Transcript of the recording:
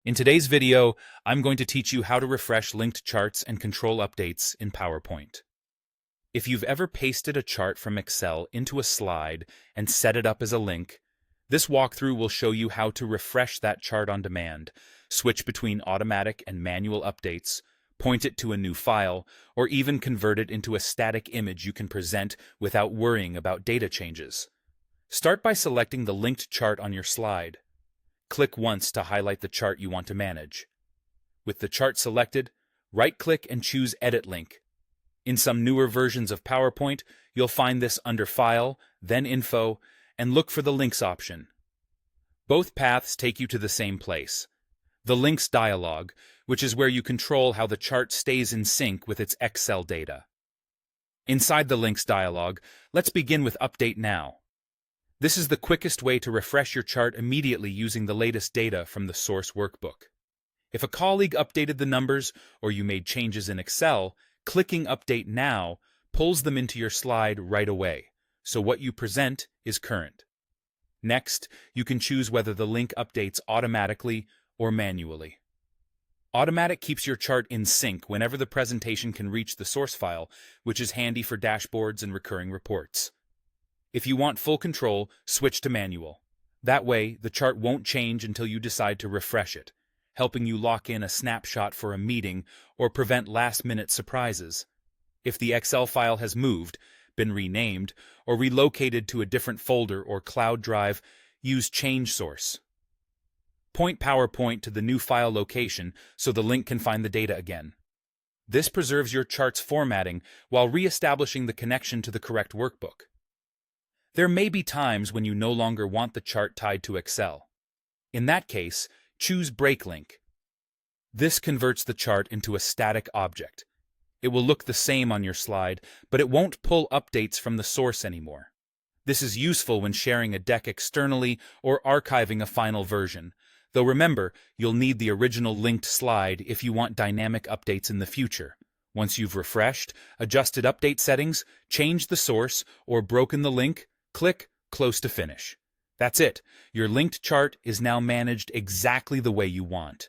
In today's video, I'm going to teach you how to refresh linked charts and control updates in PowerPoint. If you've ever pasted a chart from Excel into a slide and set it up as a link, this walkthrough will show you how to refresh that chart on demand, switch between automatic and manual updates, point it to a new file, or even convert it into a static image you can present without worrying about data changes. Start by selecting the linked chart on your slide. Click once to highlight the chart you want to manage. With the chart selected, right-click and choose Edit Link. In some newer versions of PowerPoint, you'll find this under File, then Info, and look for the Links option. Both paths take you to the same place, the Links dialog, which is where you control how the chart stays in sync with its Excel data. Inside the Links dialog, let's begin with Update Now. This is the quickest way to refresh your chart immediately using the latest data from the source workbook. If a colleague updated the numbers or you made changes in Excel, clicking Update Now pulls them into your slide right away, so what you present is current. Next, you can choose whether the link updates automatically or manually. Automatic keeps your chart in sync whenever the presentation can reach the source file, which is handy for dashboards and recurring reports. If you want full control, switch to manual. That way, the chart won't change until you decide to refresh it, helping you lock in a snapshot for a meeting or prevent last-minute surprises. If the Excel file has moved, been renamed, or relocated to a different folder or cloud drive, use Change Source. Point PowerPoint to the new file location so the link can find the data again. This preserves your chart's formatting while re-establishing the connection to the correct workbook. There may be times when you no longer want the chart tied to Excel. In that case, choose Break Link. This converts the chart into a static object. It will look the same on your slide, but it won't pull updates from the source anymore. This is useful when sharing a deck externally or archiving a final version, though remember, you'll need the original linked slide if you want dynamic updates in the future. Once you've refreshed, adjusted update settings, changed the source, or broken the link, click Close to Finish. That's it. Your linked chart is now managed exactly the way you want.